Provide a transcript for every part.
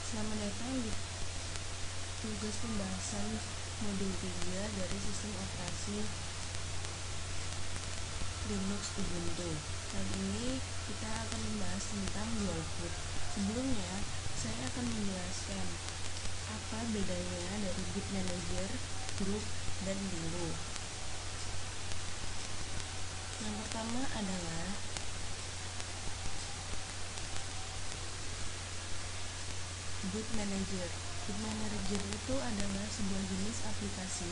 Selamat datang di tugas pembahasan modul 3 dari sistem operasi Linux Ubuntu. Kali ini kita akan membahas tentang dual boot. Sebelumnya, saya akan menjelaskan apa bedanya dari boot manager, group, dan Lilo. Yang pertama adalah boot manager. Boot manager itu adalah sebuah jenis aplikasi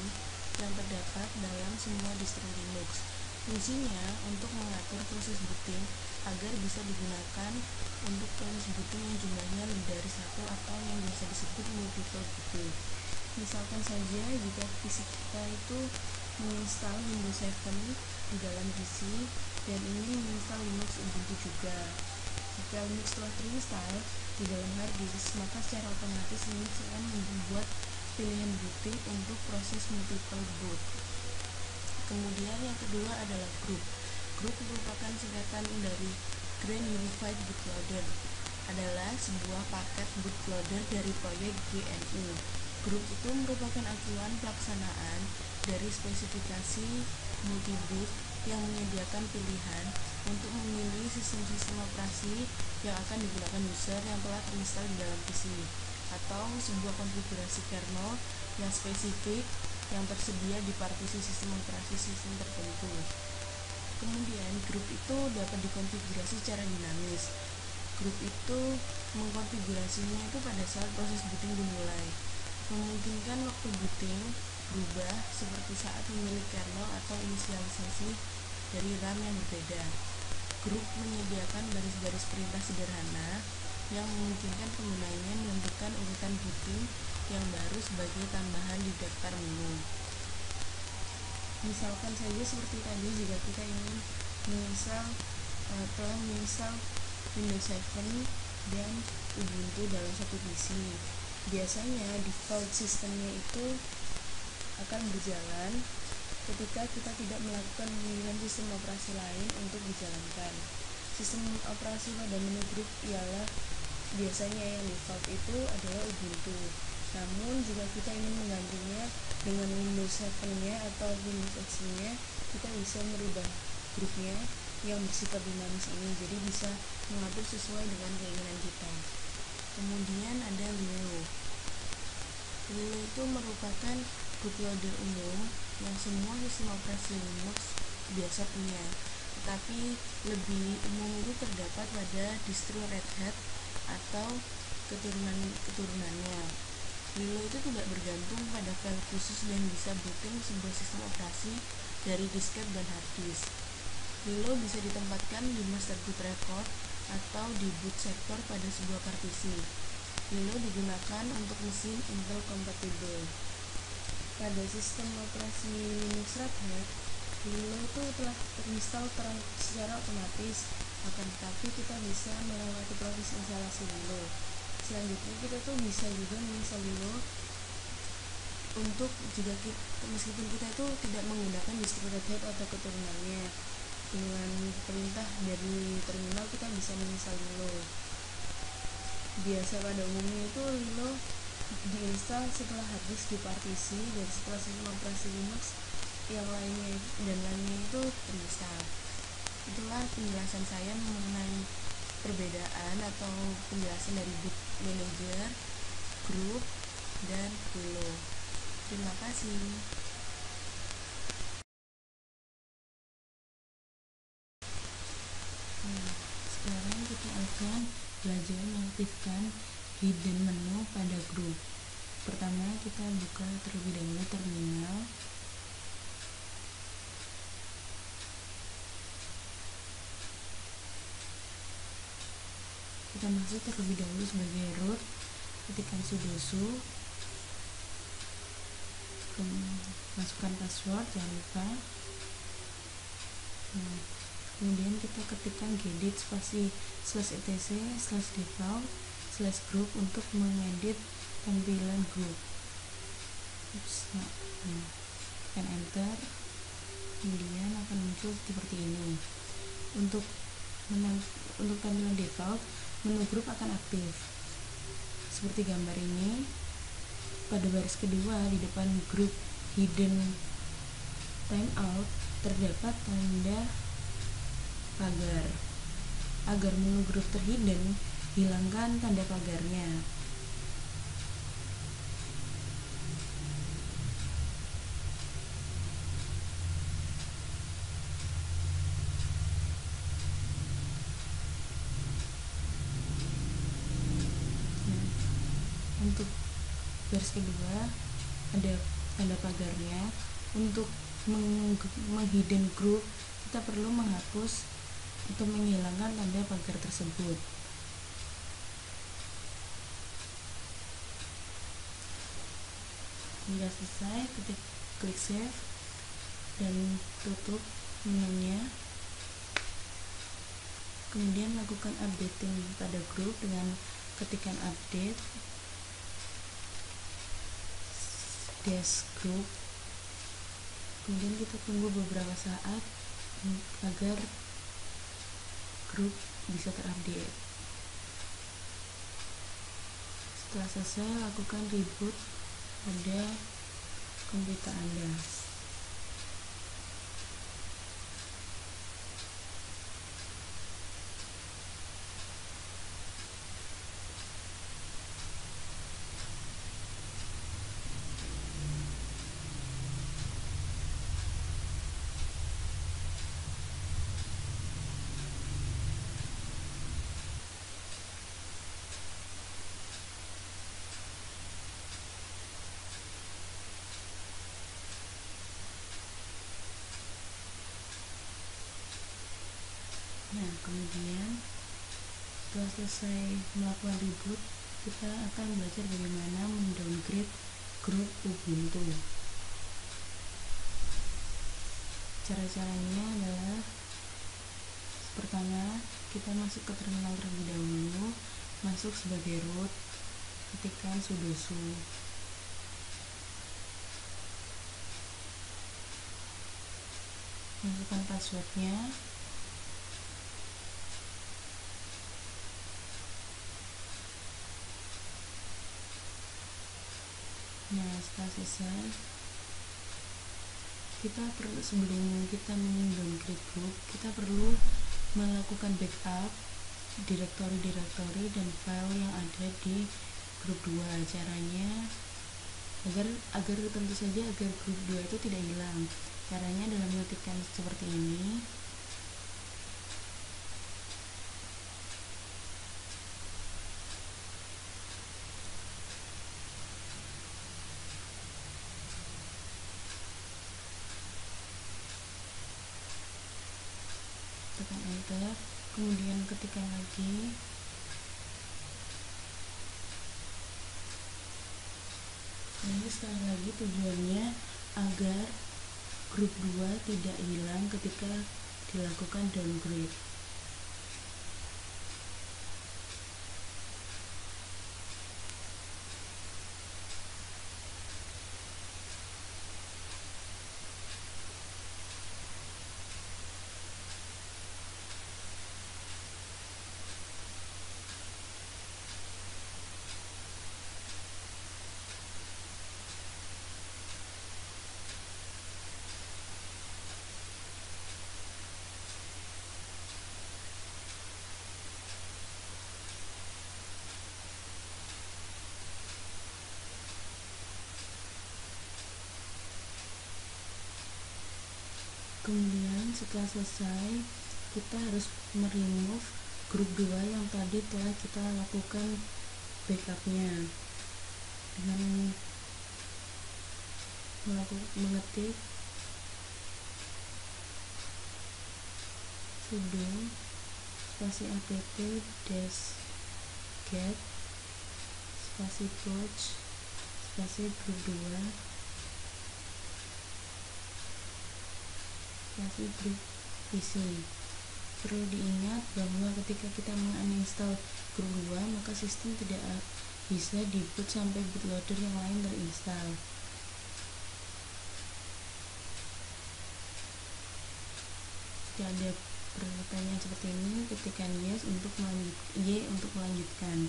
yang terdapat dalam semua distro Linux. Fungsinya untuk mengatur proses booting agar bisa digunakan untuk proses booting yang jumlahnya lebih dari satu atau yang biasa disebut multiple booting. Misalkan saja jika PC kita itu menginstal Windows 7 di dalam PC dan ingin menginstal Linux Ubuntu juga. Jika Linux telah terinstall di dalam hard disk, maka secara otomatis Linux akan membuat pilihan booting untuk proses multiple boot. Kemudian yang kedua adalah group. Group merupakan singkatan dari Grand Unified Bootloader, adalah sebuah paket bootloader dari proyek GNU. Group itu merupakan acuan pelaksanaan dari spesifikasi multiboot yang menyediakan pilihan untuk memilih sistem-sistem operasi yang akan digunakan user yang telah terinstall di dalam PC, atau sebuah konfigurasi kernel yang spesifik yang tersedia di partisi sistem operasi sistem tertentu. Kemudian grup itu dapat dikonfigurasi secara dinamis. Grup itu mengkonfigurasinya itu pada saat proses booting dimulai, memungkinkan waktu booting berubah seperti saat memilih kernel atau inisialisasi dari RAM yang berbeda. Grup menyediakan garis-garis perintah sederhana yang memungkinkan penggunanya menentukan urutan booting yang baru sebagai tambahan di daftar menu. Misalkan saja seperti tadi, jika kita ingin telah menginstal Windows 7 dan Ubuntu dalam satu PC, biasanya default sistemnya itu akan berjalan ketika kita tidak melakukan pemilihan sistem operasi lain untuk dijalankan. Sistem operasi pada menu grup ialah biasanya yang default itu adalah Ubuntu. Namun jika kita ingin menggantinya dengan Windows 7-nya atau Windows XP-nya, kita bisa merubah grupnya yang bersifat dinamis ini, jadi bisa mengatur sesuai dengan keinginan kita. Kemudian ada Lilo. Lilo itu merupakan bootloader umum yang semua sistem operasi Linux biasa punya, tetapi lebih umum itu terdapat pada distro Red Hat atau keturunannya. Lilo itu tidak bergantung pada file khusus dan bisa booting sebuah sistem operasi dari disket dan hard disk. Lilo bisa ditempatkan di master boot record atau di boot sector pada sebuah partisi. Lilo digunakan untuk mesin Intel compatible. Pada sistem operasi Linux Red Hat, Lilo itu telah terinstall secara otomatis, akan tetapi kita bisa melewati proses instalasi Lilo. Selanjutnya kita tuh bisa juga menginstal Lilo untuk meskipun kita itu tidak menggunakan distro Red Hat atau keturunannya. Dengan perintah dari terminal kita bisa menginstal Lilo. Biasa pada umumnya itu Lilo diinstal setelah hard disk dipartisi dan setelah sistem operasi Linux yang lainnya itu terinstall. Itulah penjelasan saya mengenai perbedaan atau penjelasan dari boot manager, group, dan Lilo. Terima kasih. Sekarang kita akan belajar mengaktifkan hidden menu pada grup. Pertama, kita buka terlebih dahulu terminal. Kita masuk terlebih dahulu sebagai root, ketikkan sudo, masukkan password, jangan lupa. Kemudian kita ketikkan gedit /etc/default/group untuk mengedit tampilan grup. Tekan enter, kemudian akan muncul seperti ini. Untuk tampilan default, menu grup akan aktif. seperti gambar ini. Pada baris kedua di depan grup hidden timeout terdapat tanda pagar. Agar menu grup terhidden, hilangkan tanda pagarnya. Untuk baris kedua ada tanda pagarnya. Untuk menghidden group, kita perlu menghapus atau menghilangkan tanda pagar tersebut. Jika selesai, klik save dan tutup menunya. Kemudian lakukan updating pada grup dengan ketikan update dash group. Kemudian kita tunggu beberapa saat agar grup bisa terupdate. Setelah selesai, lakukan reboot pada komputer Anda. Nah, kemudian setelah selesai melakukan reboot, kita akan belajar bagaimana mendowngrade grup Ubuntu. Cara-caranya adalah, pertama, kita masuk ke terminal terlebih dahulu, masuk sebagai root, ketikkan sudo su, masukkan passwordnya. Nah, setelah selesai, sebelum kita mendowngrade grup, kita perlu melakukan backup direktori dan file yang ada di grup 2. Caranya agar tentu saja agar grup 2 itu tidak hilang. Caranya adalah mengetikkan seperti ini. Tekan enter, kemudian ketikkan lagi. Ini sekali lagi tujuannya agar grup 2 tidak hilang ketika dilakukan downgrade. Kemudian setelah selesai, kita harus meremove grup 2 yang tadi telah kita lakukan backupnya dengan mengetik sudo spasi apt dash get spasi purge spasi grup 2 spasi grup PC. Perlu diingat bahwa ketika kita menguninstall grup 2, maka sistem tidak bisa di-boot sampai bootloader yang lain terinstall. Jika ada pertanyaan seperti ini, ketikkan yes untuk melanjutkan.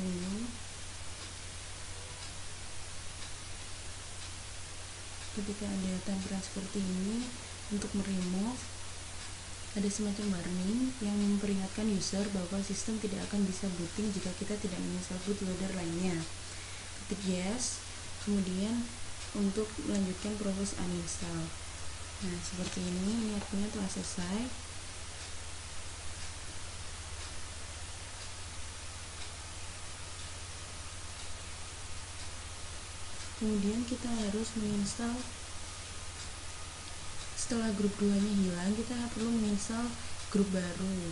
dahulu. Ketika ada tampilan seperti ini, untuk meremove ada semacam warning yang memperingatkan user bahwa sistem tidak akan bisa booting jika kita tidak menginstal bootloader lainnya. Ketik yes, kemudian untuk melanjutkan proses uninstall. Nah, seperti ini artinya telah selesai. Kemudian kita harus menginstal, setelah grup 2 nya hilang, kita perlu menginstal grup baru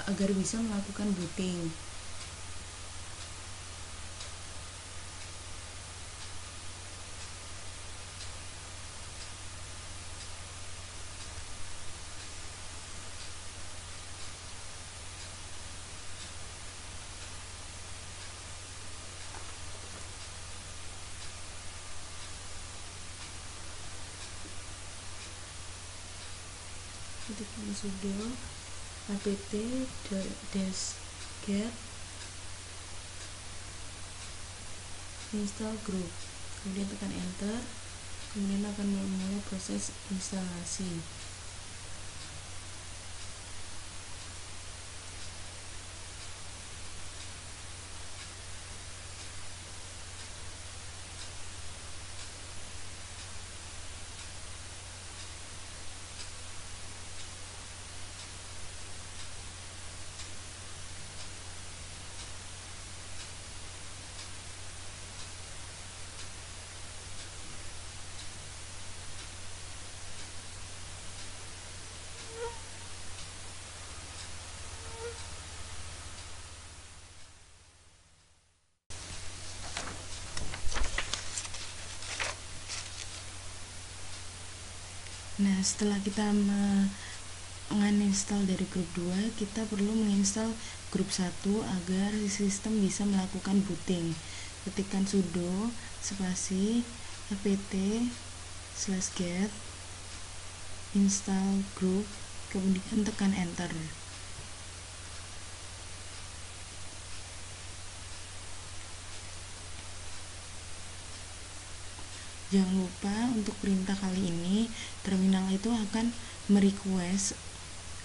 agar bisa melakukan booting. Ketikkan sudo apt-get install group, kemudian tekan enter, kemudian akan memulai proses instalasi. Nah, setelah kita menginstal dari grup 2, kita perlu menginstal grup 1 agar sistem bisa melakukan booting. Ketikkan sudo spasi apt-get install group, kemudian tekan enter. Jangan lupa untuk perintah kali ini, terminal itu akan merequest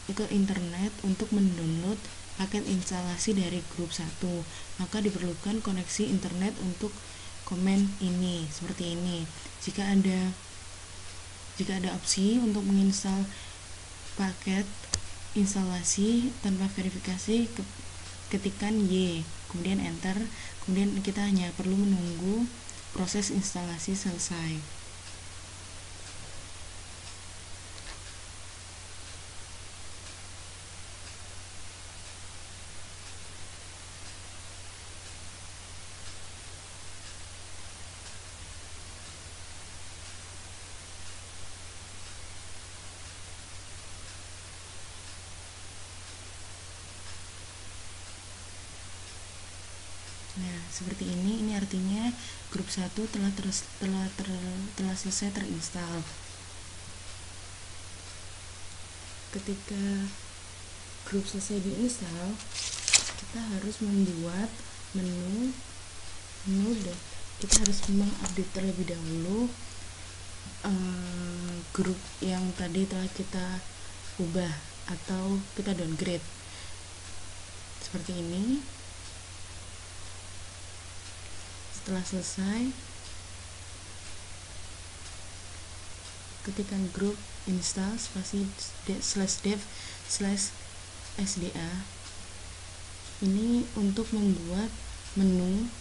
ke internet untuk mendownload paket instalasi dari grup 1. Maka diperlukan koneksi internet untuk komen ini, seperti ini. Jika ada opsi untuk menginstal paket instalasi tanpa verifikasi, ketikkan Y, kemudian enter, kemudian kita hanya perlu menunggu proses instalasi selesai. Nah, seperti ini artinya grup 1 telah selesai terinstall. Ketika grup selesai diinstal, kita harus membuat menu kita harus mengupdate terlebih dahulu grup yang tadi telah kita ubah atau kita downgrade, seperti ini. Setelah selesai, ketikkan grup install spasi /dev/sda. Ini untuk membuat menu.lst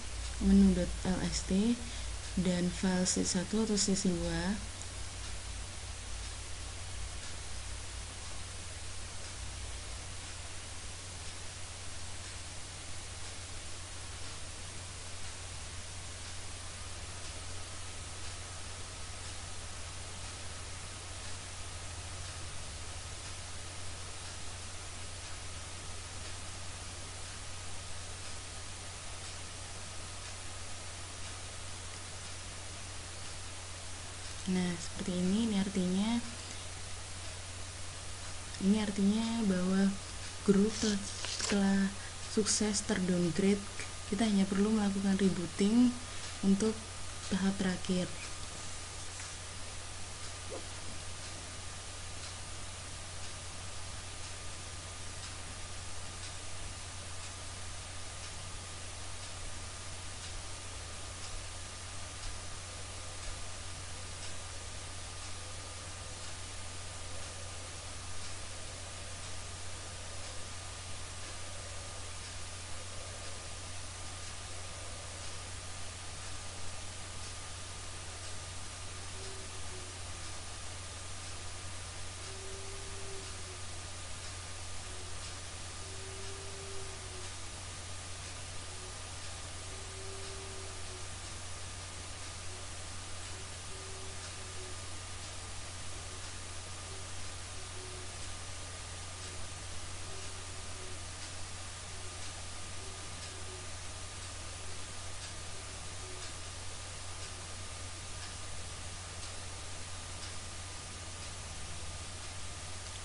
dan file sys1 atau sys2. Nah, seperti ini artinya bahwa grup telah sukses terdowngrade Kita hanya perlu melakukan rebooting untuk tahap terakhir.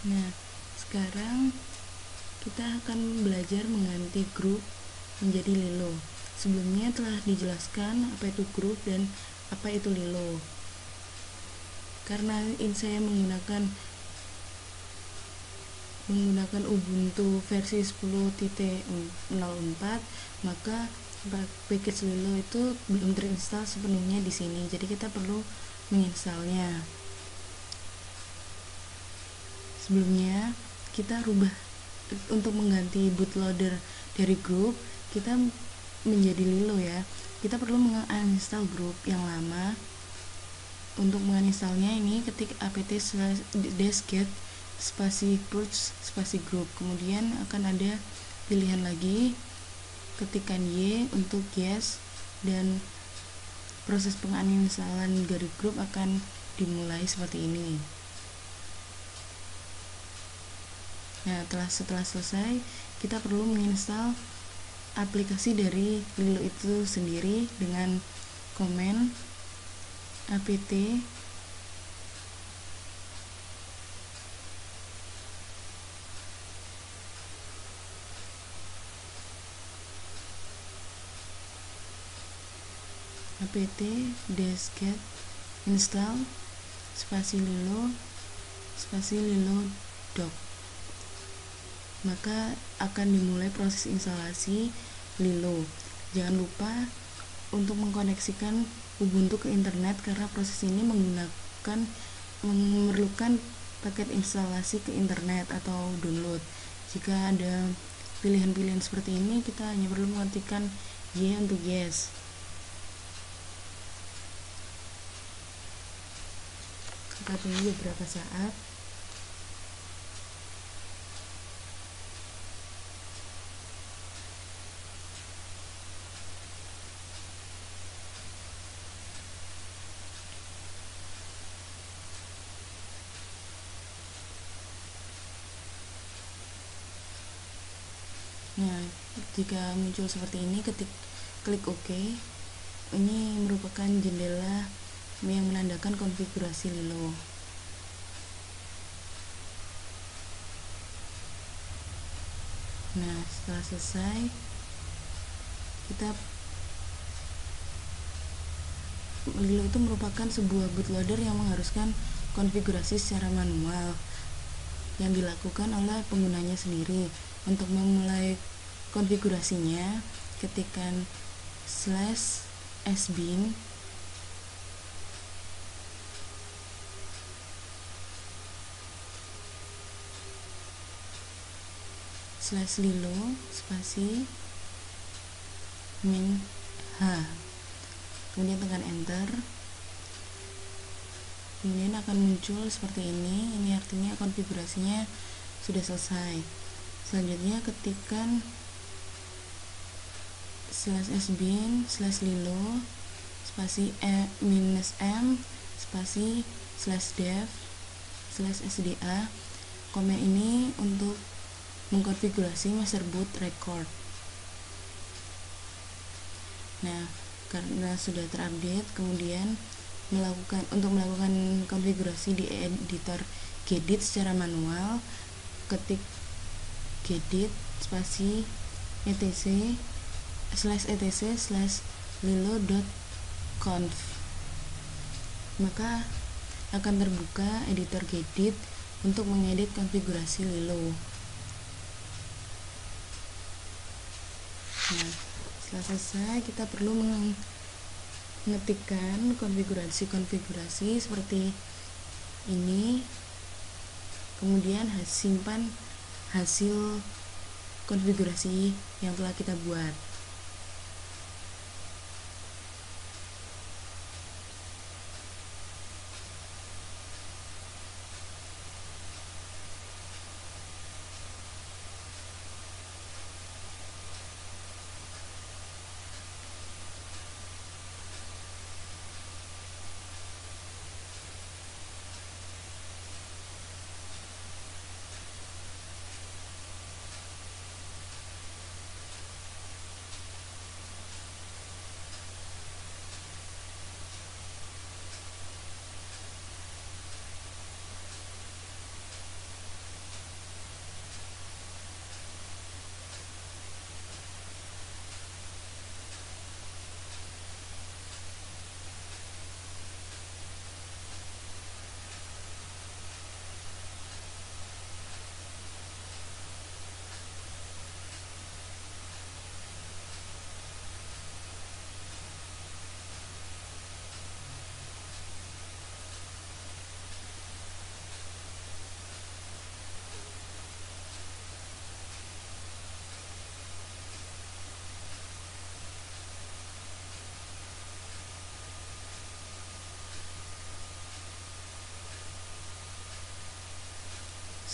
Nah, sekarang kita akan belajar mengganti grup menjadi Lilo. Sebelumnya telah dijelaskan apa itu grup dan apa itu Lilo. Karena ini saya menggunakan Ubuntu versi 10.04, maka package Lilo itu belum terinstall sepenuhnya di sini. Jadi kita perlu menginstalnya. Sebelumnya kita rubah untuk mengganti bootloader dari grup kita menjadi Lilo ya. Kita perlu menginstal grup yang lama. Untuk menginstalnya ini ketik apt/deskget spasi purge spasi group, kemudian akan ada pilihan lagi, ketikkan Y untuk yes, dan proses penginstalan dari grup akan dimulai seperti ini. Nah, setelah selesai, kita perlu menginstal aplikasi dari Lilo itu sendiri dengan komen apt deskget install spasi Lilo doc. Maka akan dimulai proses instalasi Lilo. Jangan lupa untuk mengkoneksikan Ubuntu ke internet karena proses ini memerlukan paket instalasi ke internet atau download. Jika ada pilihan-pilihan seperti ini, kita hanya perlu mengetikkan Y untuk yes. Kita tunggu beberapa saat. Nah, jika muncul seperti ini, klik OK. Ini merupakan jendela yang menandakan konfigurasi Lilo. Nah, setelah selesai, Lilo itu merupakan sebuah bootloader yang mengharuskan konfigurasi secara manual yang dilakukan oleh penggunanya sendiri. Untuk memulai konfigurasinya, ketikkan /sbin /lilo spasi min h, kemudian tekan enter. Kemudian akan muncul seperti ini. Ini artinya konfigurasinya sudah selesai. Selanjutnya ketikkan /sbin /lilo spasi -m spasi /dev /sda. Komen ini untuk mengkonfigurasi master boot record. Nah, karena sudah terupdate, kemudian untuk melakukan konfigurasi di editor Gedit secara manual, ketik gedit spasi etc /etc/lilo.conf, maka akan terbuka editor Gedit untuk mengedit konfigurasi Lilo. Nah, setelah selesai kita perlu mengetikkan konfigurasi seperti ini, kemudian simpan hasil konfigurasi yang telah kita buat.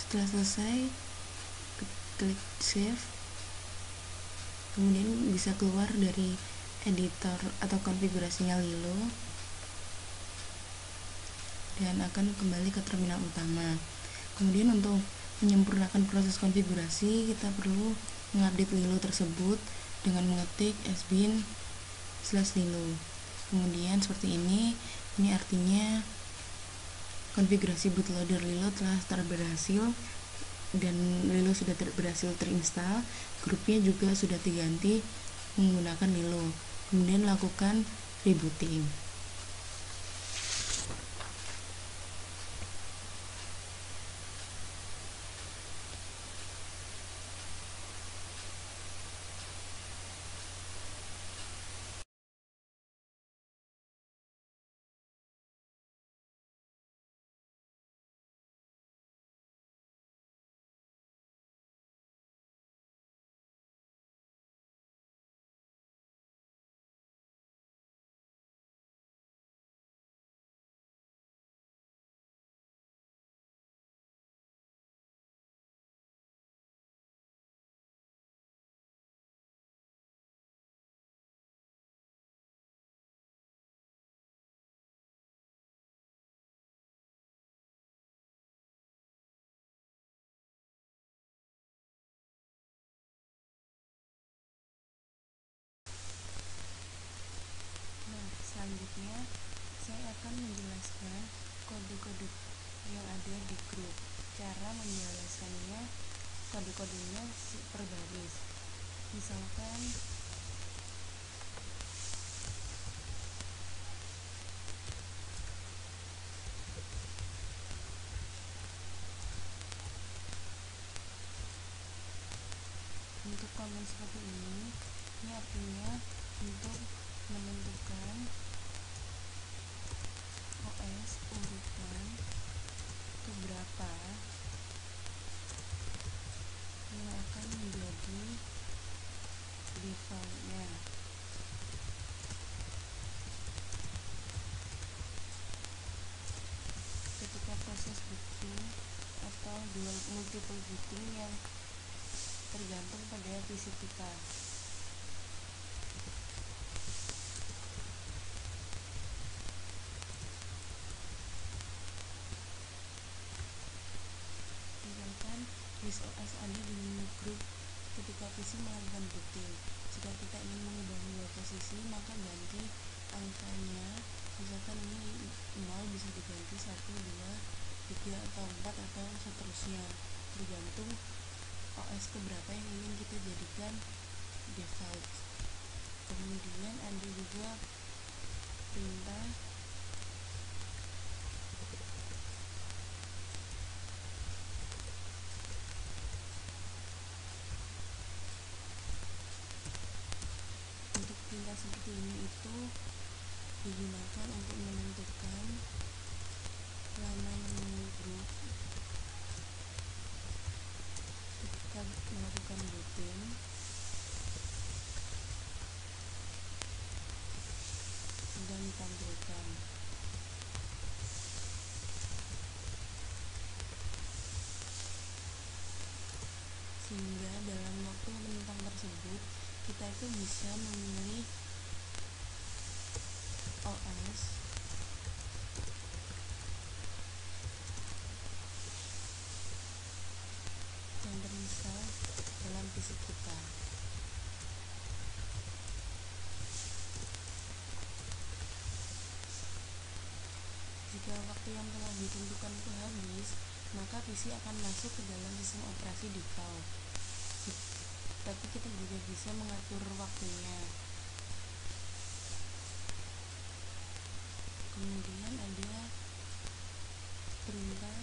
Setelah selesai, klik save, kemudian bisa keluar dari editor atau konfigurasinya Lilo dan akan kembali ke terminal utama. Kemudian untuk menyempurnakan proses konfigurasi, kita perlu mengupdate Lilo tersebut dengan mengetik sbin/lilo. Kemudian seperti ini artinya konfigurasi bootloader Lilo telah berhasil dan Lilo sudah berhasil terinstall. Grupnya juga sudah diganti menggunakan Lilo. Kemudian lakukan rebooting. Selanjutnya, saya akan menjelaskan kode-kode yang ada di grup. Cara menjelaskannya, kode-kodenya per baris. Misalkan untuk komen seperti ini artinya untuk menentukan OS urutan keberapa yang akan menjadi defaultnya. Ketika proses booting atau multiple booting yang tergantung pada PC kita. Misalkan list OS ada di grup ketika PC melakukan booting. Jika kita ingin mengubah dua posisi, maka ganti angkanya. Misalkan ini 0 bisa diganti 1, 2, 3, atau 4, atau seterusnya, tergantung OS keberapa yang ingin kita jadikan default. Kemudian ada juga perintah perintah seperti ini itu digunakan untuk menentukan lama menunggu grup ketika melakukan booting dan ditampilkan. Sehingga dalam waktu rentang tersebut kita itu bisa memilih OS yang terinstal dalam PC kita. Jika waktu yang telah ditentukan itu habis, maka PC akan masuk ke dalam sistem operasi default. Tapi kita juga bisa mengatur waktunya. Kemudian ada perintah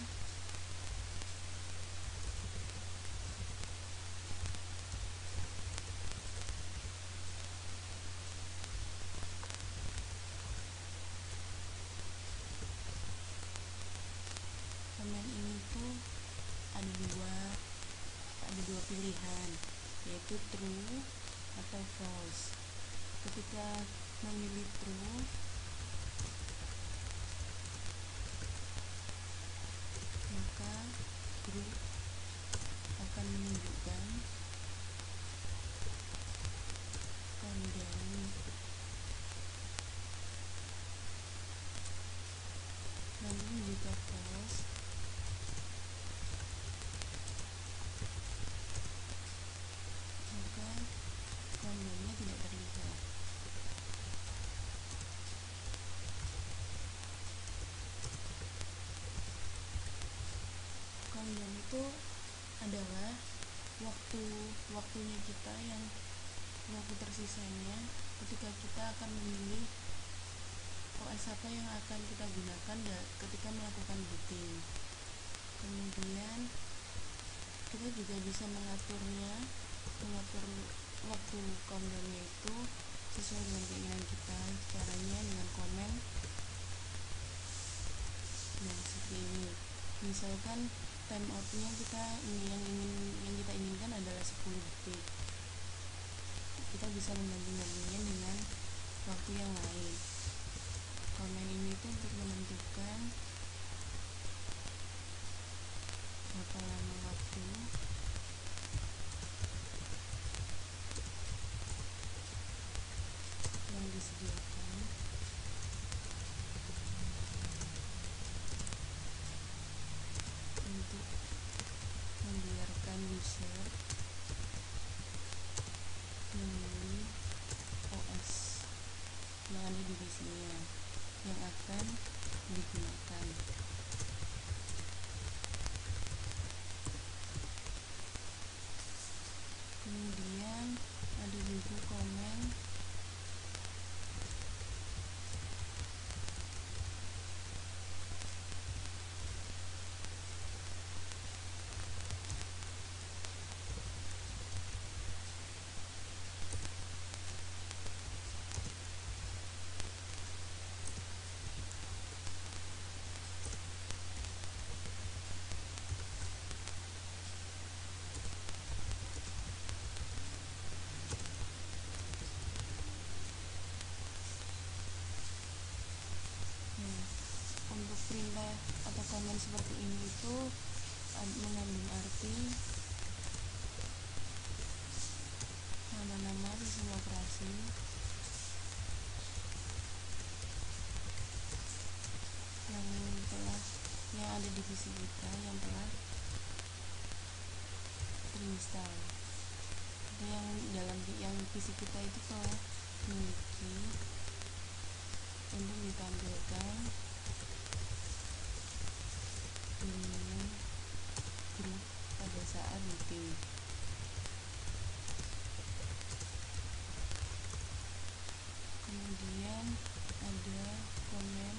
command ini tuh ada dua pilihan, yaitu true atau false. Ketika memilih true, maka group akan menunjukkan countdown. Namun jika false, maka countdownnya tidak terlihat. Countdown itu adalah waktunya kita, yang waktu tersisanya ketika kita akan memilih OS apa yang akan kita gunakan ketika melakukan booting. Kemudian kita juga bisa mengatur waktu countdownnya itu sesuai dengan keinginan kita. Caranya dengan komen yang seperti ini. Misalkan timeoutnya yang kita inginkan adalah 10 detik. Kita bisa menggantinya dengan waktu yang lain. Komen ini itu untuk menentukan berapa lama waktu yang disediakan untuk membiarkan user memilih OS yang ada di PC-nya yang akan digunakan. Kemudian ada juga komen untuk perintah atau komen seperti ini itu mengandung arti nama-nama sistem operasi yang ada di PC kita yang telah terinstall, yang PC kita itu telah memiliki untuk ditampilkan dengan grup pada saat booting. kemudian ada komen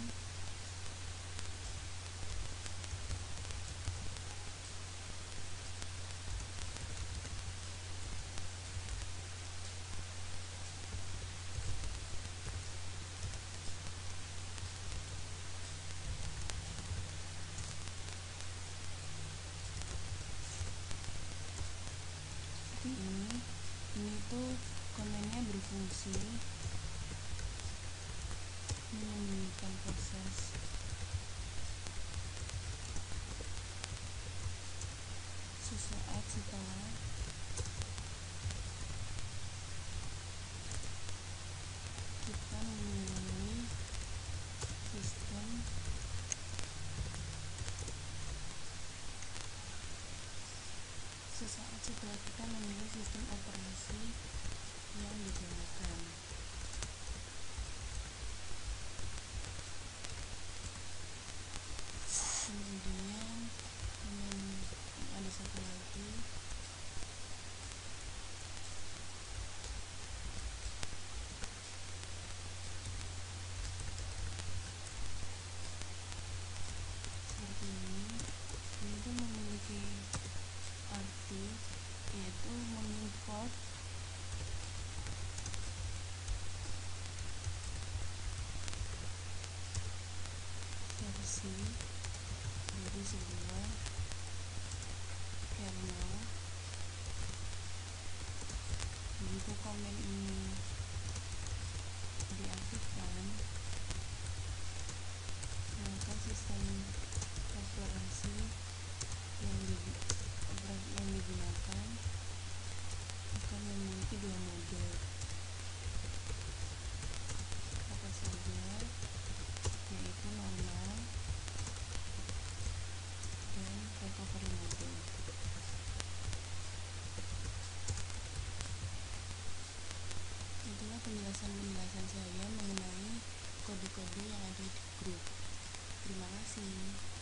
seperti ini tuh komennya berfungsi menyembunyikan proses. Sesaat setelah kita memilih sistem operasi yang digunakan. Kemudian ada satu lagi, seperti ini tuh memiliki arti, yaitu mengimport versi dari sebuah kernel. Jika komen ini diaktifkan, maka sistem operasi yang digunakan akan memiliki dua mode, apa saja, yaitu normal dan recovery mode. Itulah penjelasan saya mengenai kode-kode yang ada di grup. Terima kasih.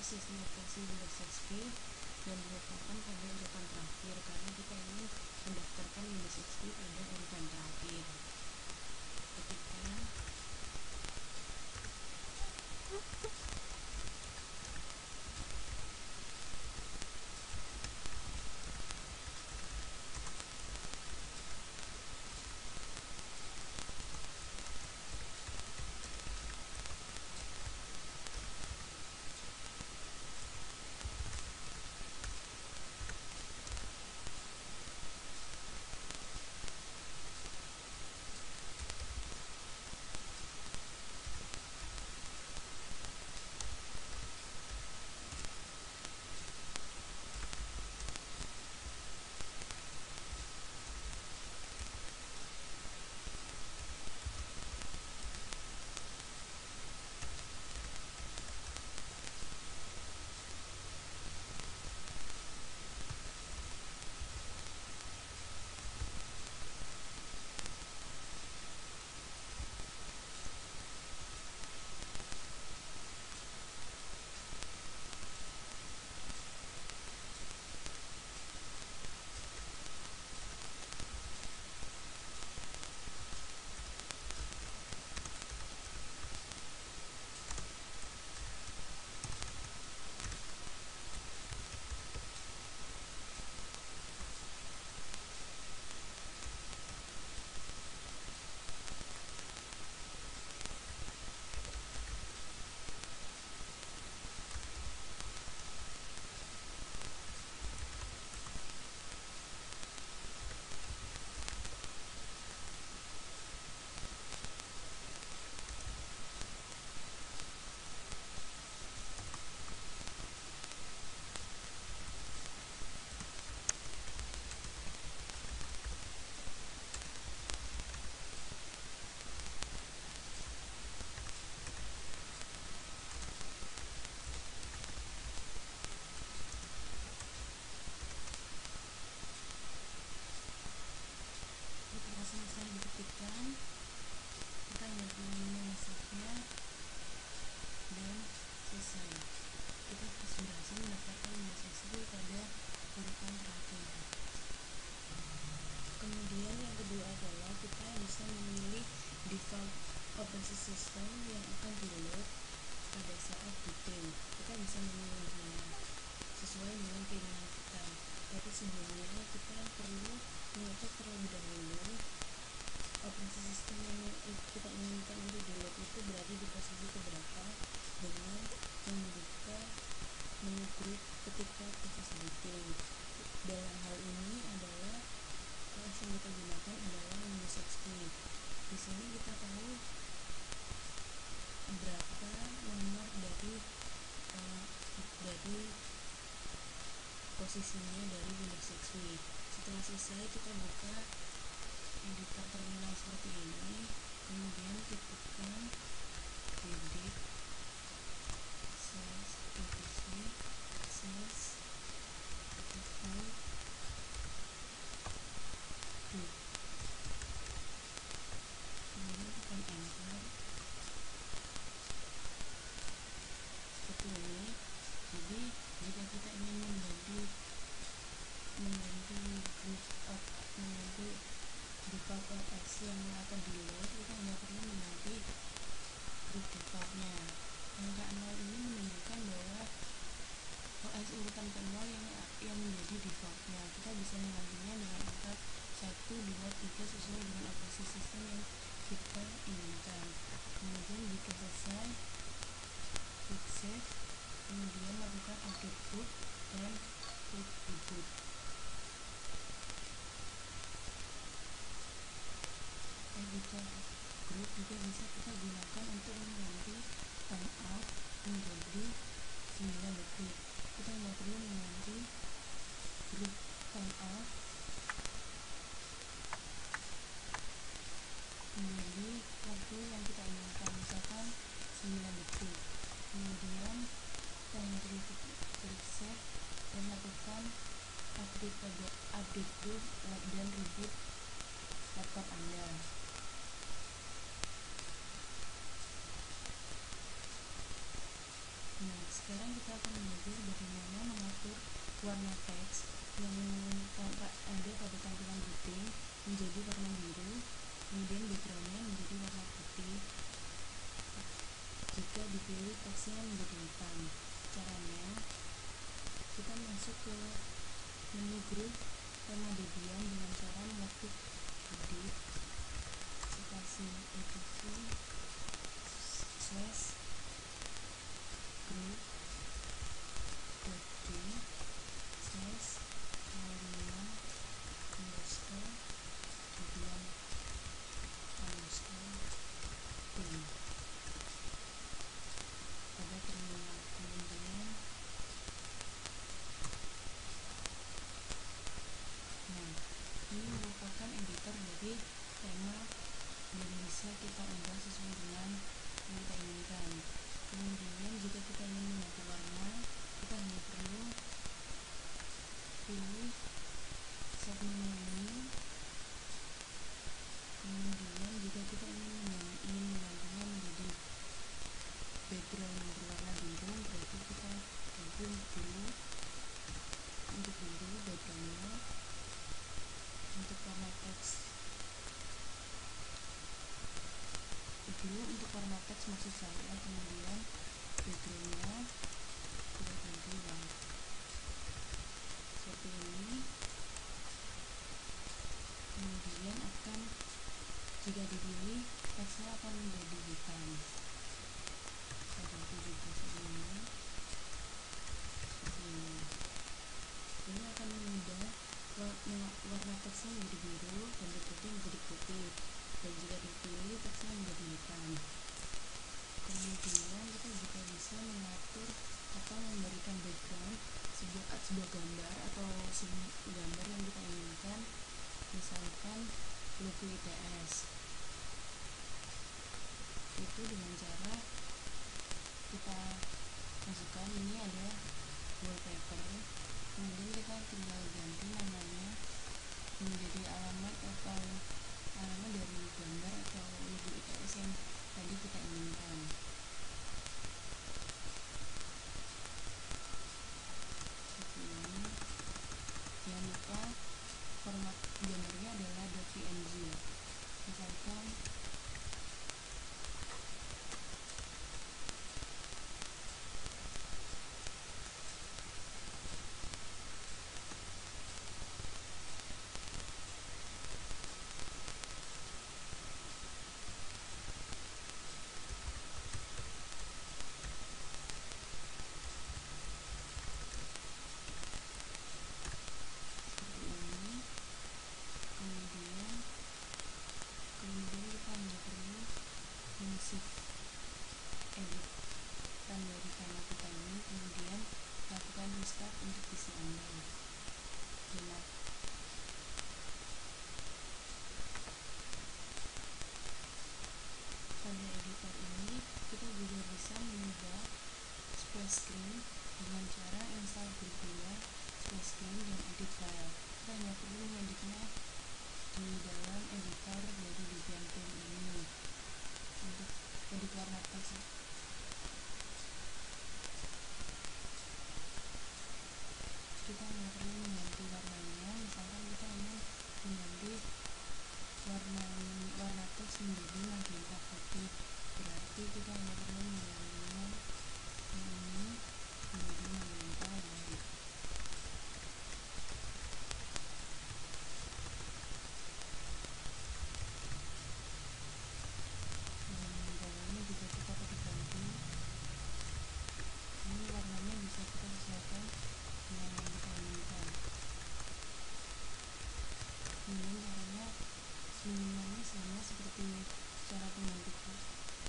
Sistem operasi Windows XP dan diletakkan pada urutan terakhir karena kita ingin mendaftarkan Windows XP pada urutan terakhir. Ketika selesai. Kita berhasil mendapatkan Windows XP pada urutan terakhir. Kemudian yang kedua adalah kita bisa memilih default operasi system yang akan di-load pada saat booting. Kita bisa memilihnya sesuai dengan keinginan kita. Tapi sebelumnya kita perlu mengecek terlebih dahulu operasi sistem yang kita inginkan untuk di-load itu berada di posisi keberapa dengan membuka menu group ketika proses booting. Dalam hal ini adalah OS yang kita gunakan adalah Windows XP. Di sini kita tahu berapa nomor dari posisinya dari Windows XP. Setelah selesai kita buka editor terminal seperti ini, kemudian ketikkan edit default group, kemudian tekan enter seperti ini. Jadi jika kita ingin mengganti default OS yang akan di-load, kita hanya perlu mengganti group defaultnya. Angka 0 ini menunjukkan bahwa OS urutan ke-0 yang menjadi defaultnya. Kita bisa menggantinya dengan angka 1, 2, 3 sesuai dengan operasi sistem yang kita inginkan. Kemudian jika selesai, klik save, kemudian lakukan update boot dan klik reboot. Editor group juga bisa kita gunakan untuk mengganti timeout menjadi 9 detik. Kita hanya perlu mengganti group timeout menjadi waktu yang kita inginkan, misalkan 9 detik. Kemudian kita hanya perlu klik save dan lakukan update group dan reboot laptop Anda. Nah, sekarang kita akan belajar bagaimana mengatur warna teks yang ada pada tampilan booting menjadi warna biru, kemudian backgroundnya menjadi warna putih jika dipilih teksnya menjadi hitam. Caranya, kita masuk ke menu group warna Debian dengan cara mengetik edit spasi slash group d slash 05 underscore Debian underscore bin pada terminal. Kemudian ini merupakan editor dari tema yang bisa kita ubah sesuai dengan yang kita inginkan. Kemudian jika kita ingin mengganti warna, kita hanya perlu pilih set menu ini. Kemudian jika kita ingin menggantinya menjadi background yang berwarna biru, berarti kita ganti dulu untuk biru backgroundnya. Untuk warna teks maksud saya, kemudian backgroundnya kita ganti white seperti ini. Kemudian jika dipilih, teksnya akan menjadi hitam. Kita ganti juga seperti ini. Ini akan mengubah warna teksnya menjadi biru dan putih menjadi putih, dan jika dipilih teksnya menjadi hitam. Kemudian kita juga bisa mengatur atau memberikan background sebuah gambar atau gambar yang kita inginkan, misalkan logo ITS. Itu dengan cara kita masukkan ini ada wallpaper, kemudian kita tinggal ganti namanya menjadi alamat dari gambar atau logo ITS yang tadi kita inginkan. tepat untuk PC Anda. Nah, pada editor ini kita juga bisa mengubah splash screen dengan cara install Groovia, splash screen, dan edit file. Kita hanya perlu mengeditnya di dalam editor dari Debian Film ini. Untuk edit warna teks, kita hanya perlu mengganti warnanya. Misalkan kita ingin mengganti warna teks menjadi magenta putih, berarti kita hanya perlu menggantinya ini menjadi magenta white. Warnanya juga kita dapat ganti. Ini warnanya bisa kita sesuaikan dengan yang kita inginkan. Kemudian caranya semuanya sama seperti cara pengganti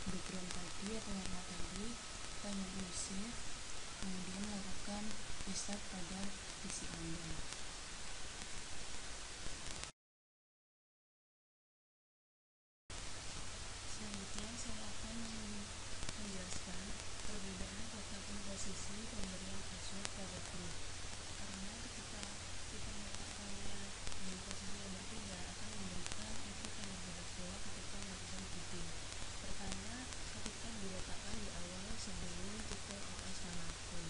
background tadi atau warna tadi. Kita hanya perlu save, kemudian lakukan restart pada PC Anda. Selanjutnya saya akan menjelaskan perbedaan letak komposisi pemberian password pada grup. Karena ketika kita meletakkannya di posisi yang berbeda akan memberikan efek yang berbeda pula ketika melakukan booting. Pertama, ketika diletakkan di awal sebelum titel OS manapun.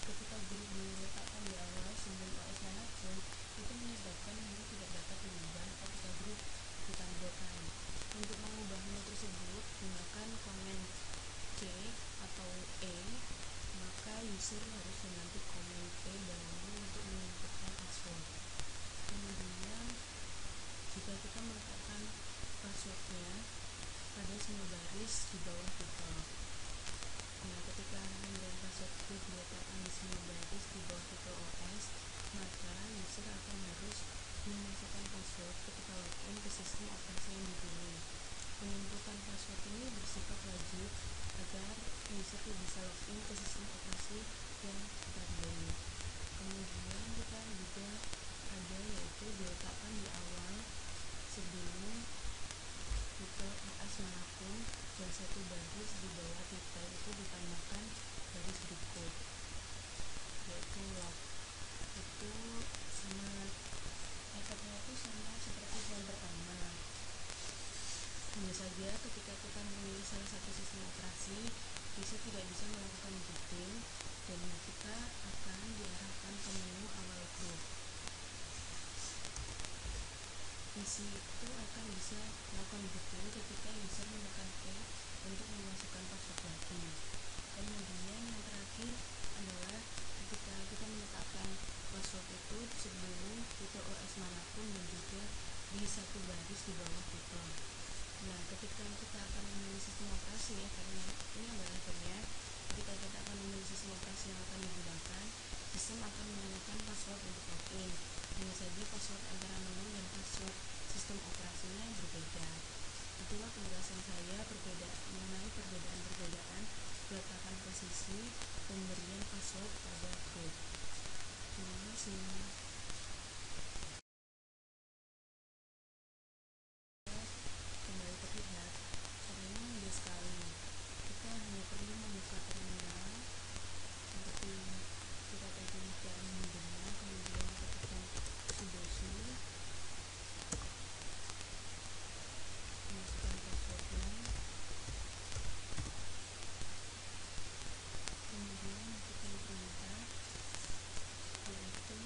Ketika grup diletakkan di awal sebelum OS manapun, itu menyebabkan hal tidak dapat diubah ketika grup ditampilkan. Untuk mengubah hal tersebut, gunakan komen C atau E, maka user harus mengganti komen P baru untuk menentukan password. Kemudian, jika kita meletakkan passwordnya pada semua baris di bawah titel. Nah, ketika pemberian password grup diletakkan di semua baris di bawah titel OS, maka user akan harus memasukkan password ketika login ke sistem operasi yang dipilih. Penginputan password ini bersifat wajib agar user bisa login ke sistem operasi yang kita pilih. Kemudian kita juga ada yaitu diletakkan di awal sebelum titel OS manapun dan satu baris di bawah titel itu ditambahkan baris berikut, yaitu log. Itu sama efeknya itu sama seperti yang pertama. Hanya saja ketika kita memilih salah satu sistem operasi, user tidak bisa melakukan booting dan kita akan diarahkan ke menu awal grup. PC itu akan bisa melakukan booting ketika user menekan P untuk memasukkan password lagi. Kemudian yang terakhir adalah ketika kita meletakkan password itu sebelum titel OS manapun dan juga di satu baris di bawah titel. Nah, ketika kita akan memilih sistem operasi, karena ini adalah efeknya, ketika kita akan memilih sistem operasi yang akan digunakan, sistem akan menanyakan password untuk login. Hanya saja password antara menu dan password sistem operasinya berbeda. Itulah penjelasan saya mengenai perbedaan peletakan posisi pemberian password pada grup. Terima kasih. Kembali terlihat, caranya mudah sekali. Kita hanya perlu membuka terminal seperti kita tadi cara menghubungnya, kemudian ketikkan sudo masukkan passwordnya, kemudian masukkan perintah yaitu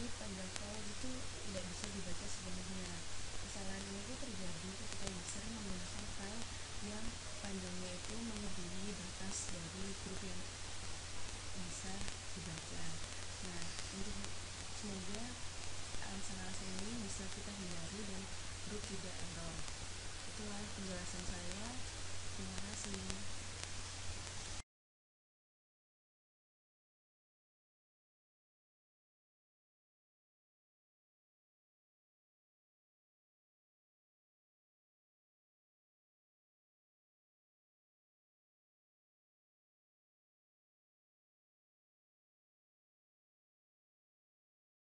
Jadi panjang file itu tidak bisa dibaca sepenuhnya. Kesalahan ini tuh terjadi ketika user menggunakan file yang panjangnya itu melebihi batas dari grup yang